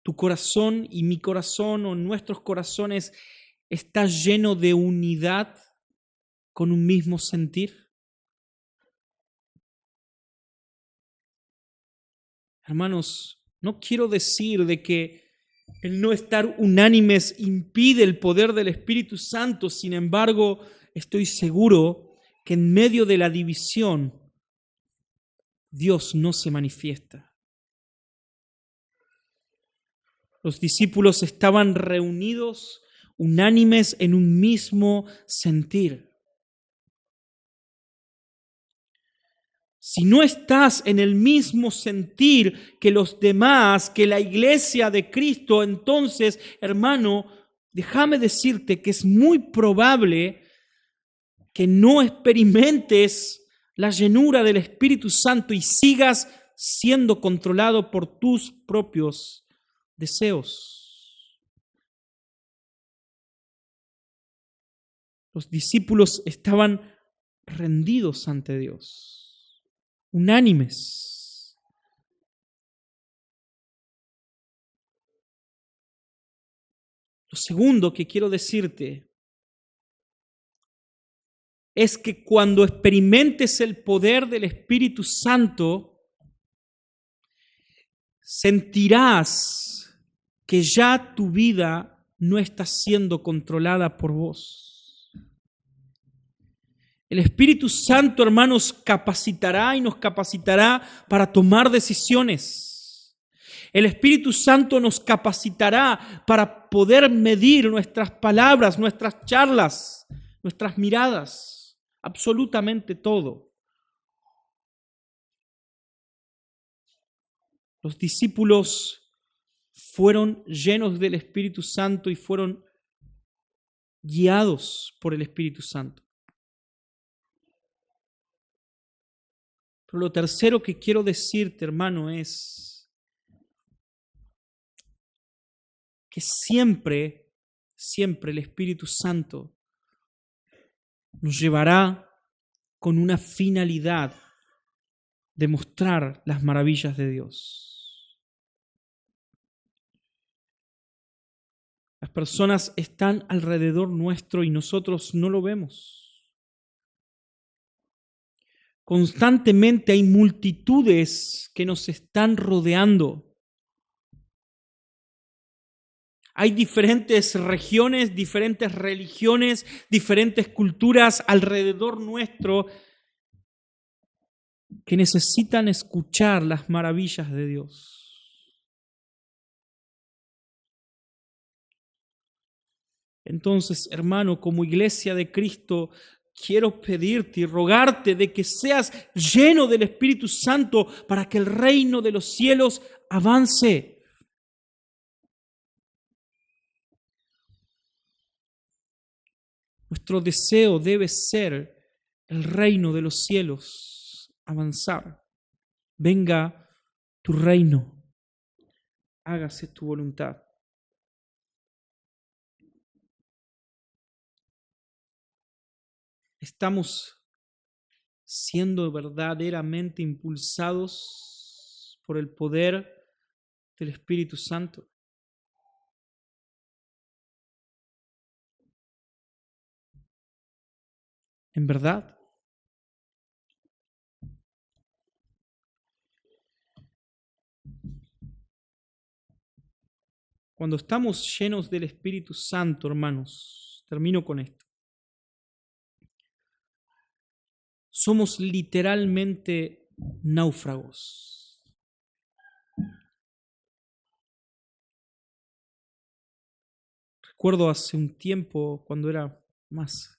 Tu corazón y mi corazón o nuestros corazones está lleno de unidad con un mismo sentir. Hermanos, no quiero decir de que el no estar unánimes impide el poder del Espíritu Santo. Sin embargo, estoy seguro que en medio de la división, Dios no se manifiesta. Los discípulos estaban reunidos, unánimes en un mismo sentir. Si no estás en el mismo sentir que los demás, que la iglesia de Cristo, entonces, hermano, déjame decirte que es muy probable que no experimentes la llenura del Espíritu Santo y sigas siendo controlado por tus propios deseos. Los discípulos estaban rendidos ante Dios, unánimes. Lo segundo que quiero decirte es que cuando experimentes el poder del Espíritu Santo, sentirás que ya tu vida no está siendo controlada por vos. El Espíritu Santo, hermanos, capacitará y nos capacitará para tomar decisiones. El Espíritu Santo nos capacitará para poder medir nuestras palabras, nuestras charlas, nuestras miradas, absolutamente todo. Los discípulos fueron llenos del Espíritu Santo y fueron guiados por el Espíritu Santo. Pero lo tercero que quiero decirte, hermano, es que siempre el Espíritu Santo nos llevará con una finalidad de mostrar las maravillas de Dios. Las personas están alrededor nuestro y nosotros no lo vemos. Constantemente hay multitudes que nos están rodeando. Hay diferentes regiones, diferentes religiones, diferentes culturas alrededor nuestro que necesitan escuchar las maravillas de Dios. Entonces, hermano, como iglesia de Cristo, quiero pedirte y rogarte de que seas lleno del Espíritu Santo para que el reino de los cielos avance. Nuestro deseo debe ser el reino de los cielos avanzar. Venga tu reino, hágase tu voluntad. ¿Estamos siendo verdaderamente impulsados por el poder del Espíritu Santo? ¿En verdad? Cuando estamos llenos del Espíritu Santo, hermanos, termino con esto. Somos literalmente náufragos. Recuerdo hace un tiempo, cuando era más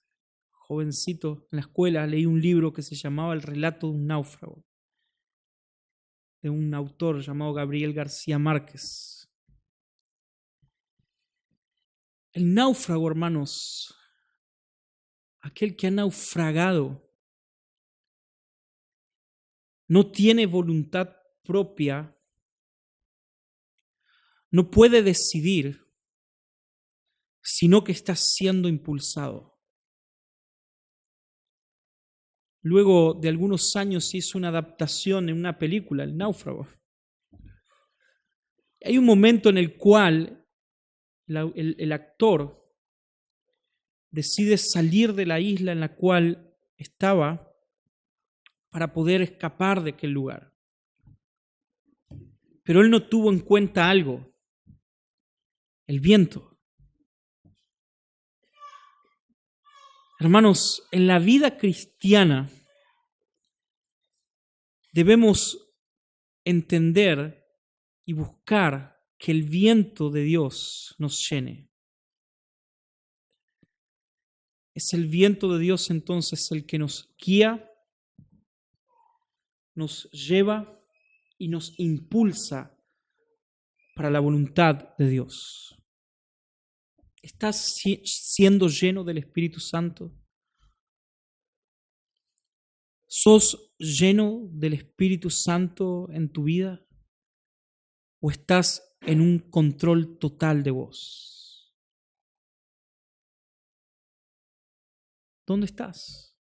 jovencito en la escuela, leí un libro que se llamaba El relato de un náufrago, de un autor llamado Gabriel García Márquez. El náufrago, hermanos, aquel que ha naufragado, no tiene voluntad propia, no puede decidir, sino que está siendo impulsado. Luego de algunos años se hizo una adaptación en una película, El náufrago. Hay un momento en el cual el actor decide salir de la isla en la cual estaba para poder escapar de aquel lugar. Pero él no tuvo en cuenta algo: el viento. Hermanos, en la vida cristiana debemos entender y buscar que el viento de Dios nos llene. Es el viento de Dios entonces el que nos guía, nos lleva y nos impulsa para la voluntad de Dios. ¿Estás siendo lleno del Espíritu Santo? ¿Sos lleno del Espíritu Santo en tu vida? ¿O estás en un control total de vos? ¿Dónde estás?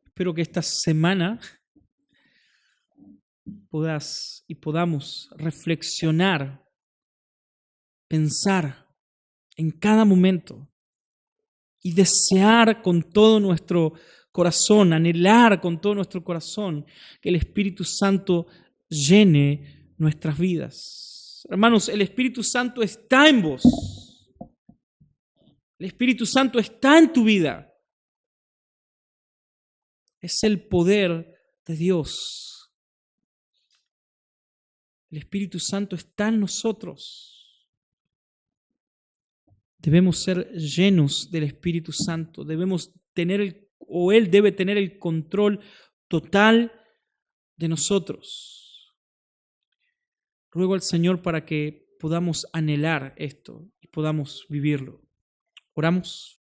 Espero que esta semana podamos reflexionar, pensar en cada momento y desear con todo nuestro corazón, anhelar con todo nuestro corazón que el Espíritu Santo llene nuestras vidas. Hermanos, el Espíritu Santo está en vos. El Espíritu Santo está en tu vida. Es el poder de Dios. El Espíritu Santo está en nosotros. Debemos ser llenos del Espíritu Santo. Debemos tener Él debe tener el control total de nosotros. Ruego al Señor para que podamos anhelar esto y podamos vivirlo. Oramos.